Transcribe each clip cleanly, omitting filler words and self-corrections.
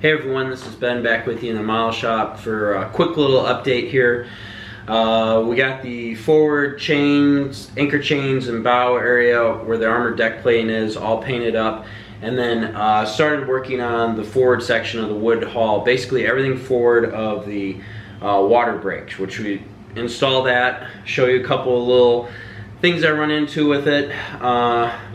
Hey everyone, this is Ben back with you in the model shop for a quick little update here. We got the forward chains, anchor chains and bow area where the armored deck plane is all painted up, and then started working on the forward section of the wood hull, basically everything forward of the water brakes, which we install that, show you a couple of little things I run into with it.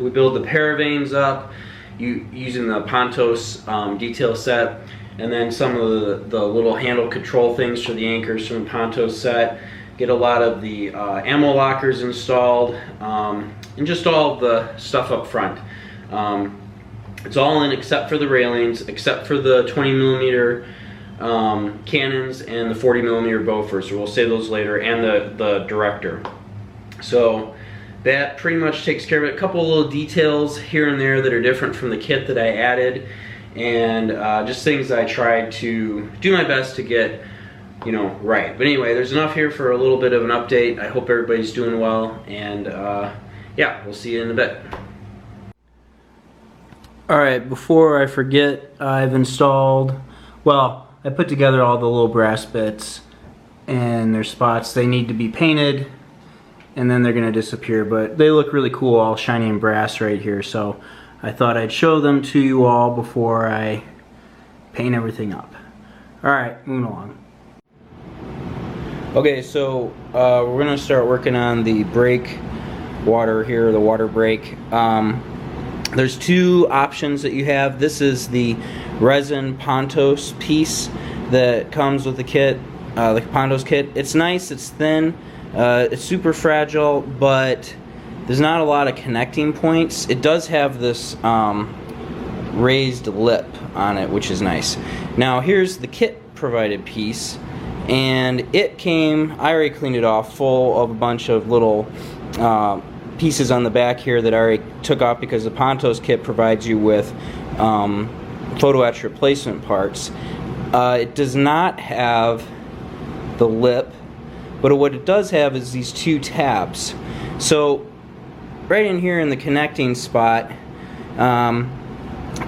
We build the paravanes up using the Pontos detail set, and then some of the little handle control things for the anchors from the Pontos set. Get a lot of the ammo lockers installed, and just all of the stuff up front. It's all in except for the railings, except for the 20mm cannons and the 40mm Bofors. We'll save those later, and the director. So that pretty much takes care of it. A couple of little details here and there that are different from the kit that I added, and just things that I tried to do my best to get, you know, right. But anyway, there's enough here for a little bit of an update. I hope everybody's doing well, and yeah, we'll see you in a bit. Alright, before I forget, I've installed, well, I put together all the little brass bits and their spots. They need to be painted, and then they're going to disappear, but they look really cool, all shiny and brass right here, so I thought I'd show them to you all before I paint everything up. Alright, moving along. Okay, so we're going to start working on the Breakwater here, the water brake. There's two options that you have. This is the resin Pontos piece that comes with the kit, the Pontos kit. It's nice, it's thin. It's super fragile, but there's not a lot of connecting points. It does have this raised lip on it, which is nice. Now here's the kit provided piece, and it came, I already cleaned it off, full of a bunch of little pieces on the back here that I already took off because the Pontos kit provides you with photo etch replacement parts. It does not have the lip, but what it does have is these two tabs. So right in here in the connecting spot,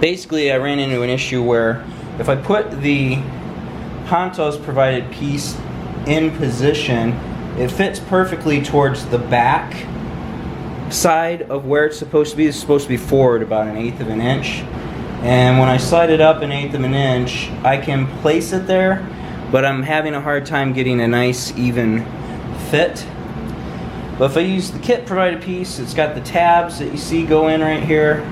basically I ran into an issue where if I put the Pontos provided piece in position, it fits perfectly towards the back side of where it's supposed to be. It's supposed to be forward about 1/8 of an inch, and when I slide it up 1/8 of an inch, I can place it there, but I'm having a hard time getting a nice even fit. But if I use the kit provided piece, it's got the tabs that you see go in right here,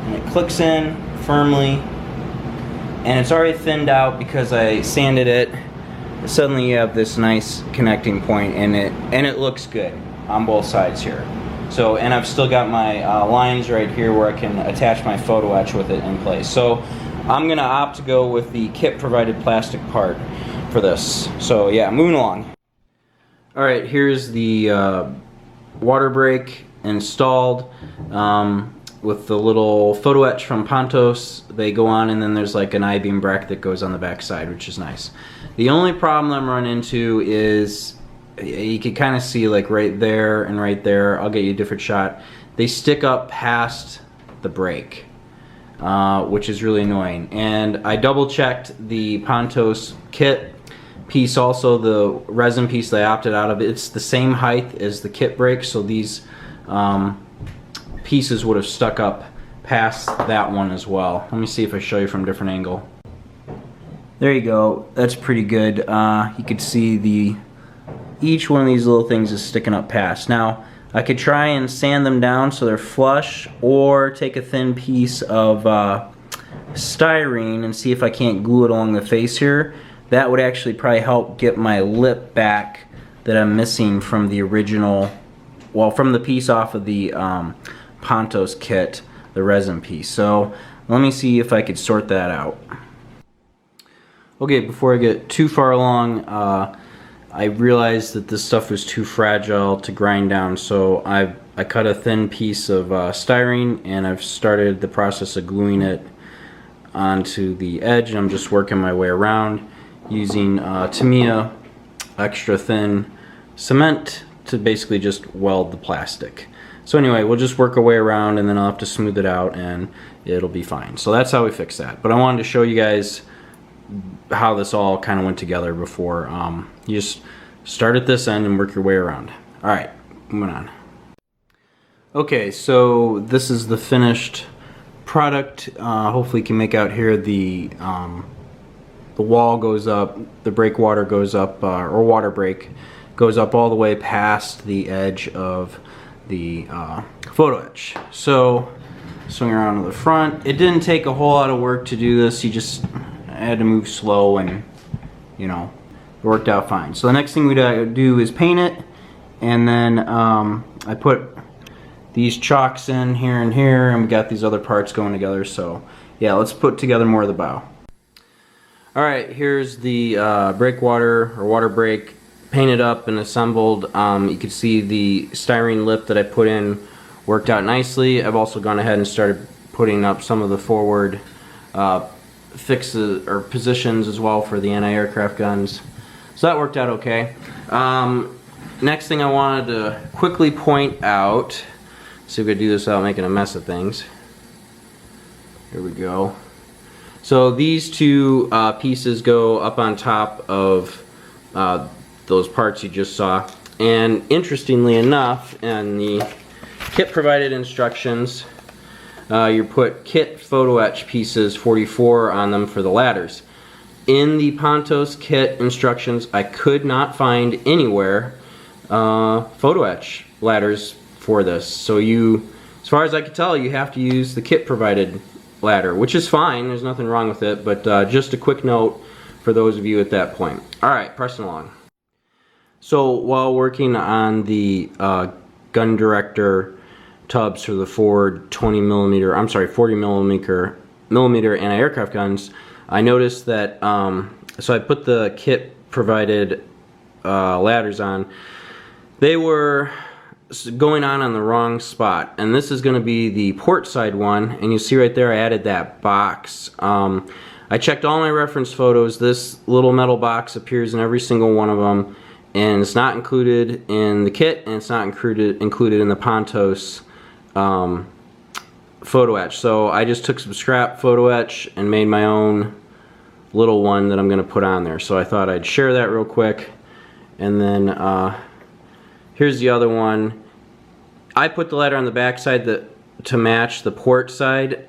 and it clicks in firmly, and it's already thinned out because I sanded it. Suddenly you have this nice connecting point in it, and it looks good on both sides here. So, and I've still got my lines right here where I can attach my photo etch with it in place. So I'm gonna opt to go with the kit provided plastic part for this. So yeah, moving along. Alright, here's the water brake installed with the little photo etch from Pontos. They go on, and then there's like an I-beam bracket that goes on the back side, which is nice. The only problem I'm running into is, you can kind of see like right there and right there, I'll get you a different shot, they stick up past the brake, which is really annoying. And I double checked the Pontos kit piece, also the resin piece that I opted out of. It's the same height as the kit brake, so these pieces would have stuck up past that one as well. Let me see if I show you from a different angle. There you go, that's pretty good. You could see each one of these little things is sticking up past. Now I could try and sand them down so they're flush, or take a thin piece of styrene and see if I can't glue it along the face here. That would actually probably help get my lip back that I'm missing from the original, well, from the piece off of the Pontos kit, the resin piece. So let me see if I could sort that out. Okay, before I get too far along, I realized that this stuff was too fragile to grind down, so I cut a thin piece of styrene, and I've started the process of gluing it onto the edge, and I'm just working my way around using Tamiya extra thin cement to basically just weld the plastic. So anyway, we'll just work our way around, and then I'll have to smooth it out and it'll be fine. So that's how we fix that. But I wanted to show you guys how this all kind of went together before. You just start at this end and work your way around. All right, moving on. Okay, so this is the finished product. Hopefully you can make out here the wall goes up, the breakwater goes up, or water break goes up all the way past the edge of the photo etch. So swing around to the front. It didn't take a whole lot of work to do this. You just had to move slow, and you know, it worked out fine. So the next thing we do is paint it, and then I put these chalks in here and here, and we got these other parts going together. So yeah, let's put together more of the bow. Alright, here's the breakwater or water break painted up and assembled. You can see the styrene lip that I put in worked out nicely. I've also gone ahead and started putting up some of the forward fixes or positions as well for the anti-aircraft guns. So that worked out okay. Next thing I wanted to quickly point out, see if we could do this without making a mess of things. Here we go. So these two pieces go up on top of those parts you just saw. And interestingly enough, in the kit provided instructions, you put kit photo etch pieces 44 on them for the ladders. In the Pontos kit instructions, I could not find anywhere photo etch ladders for this. So you, as far as I could tell, you have to use the kit provided ladder, which is fine, there's nothing wrong with it, but just a quick note for those of you at that point. Alright, pressing along. So while working on the gun director tubs for the forward 40 millimeter anti-aircraft guns, I noticed that, so I put the kit provided ladders on. They were going on the wrong spot, and this is going to be the port side one, and you see right there I added that box. I checked all my reference photos. This little metal box appears in every single one of them, and it's not included in the kit, and it's not included in the Pontos photo etch. So I just took some scrap photo etch and made my own little one that I'm going to put on there. So I thought I'd share that real quick. And then here's the other one. I put the ladder on the back side to match the port side.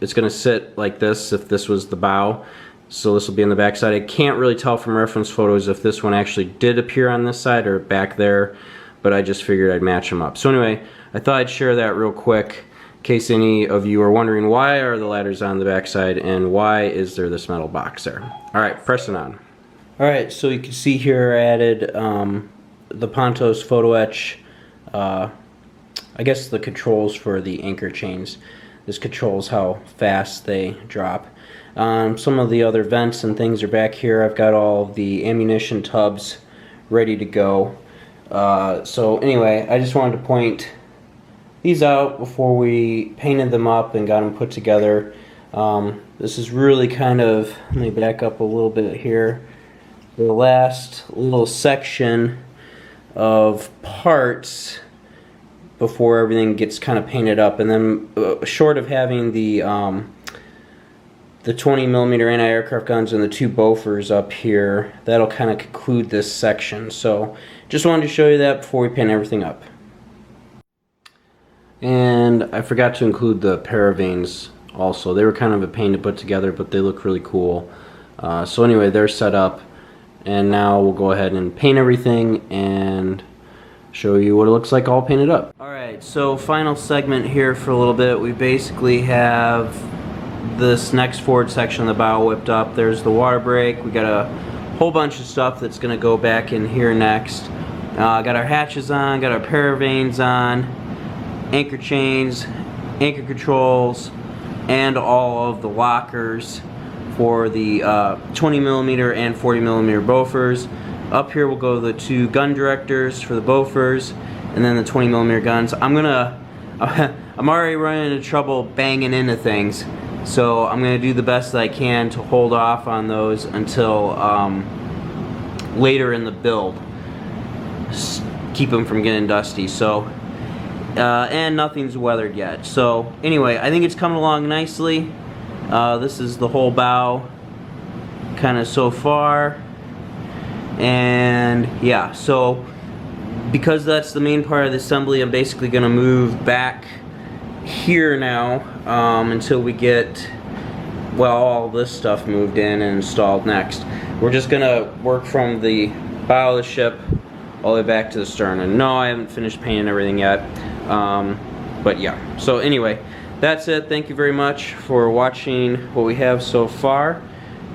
It's going to sit like this if this was the bow. So this will be on the back side. I can't really tell from reference photos if this one actually did appear on this side or back there, but I just figured I'd match them up. So anyway, I thought I'd share that real quick in case any of you are wondering why are the ladders on the back side and why is there this metal box there. Alright, pressing on. Alright, so you can see here I added the Pontos photo etch, I guess the controls for the anchor chains. This controls how fast they drop. Some of the other vents and things are back here. I've got all the ammunition tubs ready to go. So anyway, I just wanted to point these out before we painted them up and got them put together. This is really kind of, let me back up a little bit here, the last little section of parts before everything gets kind of painted up. And then short of having the 20 millimeter anti-aircraft guns and the two Bofors up here, that'll kind of conclude this section. So just wanted to show you that before we paint everything up. And I forgot to include the paravanes also. They were kind of a pain to put together, but they look really cool. So anyway, they're set up, and now we'll go ahead and paint everything and show you what it looks like all painted up. Alright, so final segment here for a little bit. We basically have this next forward section of the bow whipped up. There's the water break. We got a whole bunch of stuff that's going to go back in here next. Got our hatches on, got our paravanes on, anchor chains, anchor controls, and all of the lockers for the 20 millimeter and 40 millimeter Bofors. Up here we'll go the two gun directors for the Bofors, and then the 20 millimeter guns. I'm already running into trouble banging into things, so I'm gonna do the best that I can to hold off on those until later in the build. Just keep them from getting dusty. So and nothing's weathered yet. So anyway, I think it's coming along nicely. This is the whole bow kind of so far, and yeah, so because that's the main part of the assembly, I'm basically going to move back here now until we get, well, all this stuff moved in and installed next. We're just going to work from the bow of the ship all the way back to the stern. And no, I haven't finished painting everything yet, but yeah. So anyway, that's it. Thank you very much for watching what we have so far,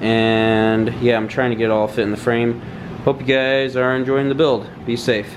and yeah, I'm trying to get it all fit in the frame. Hope you guys are enjoying the build. Be safe.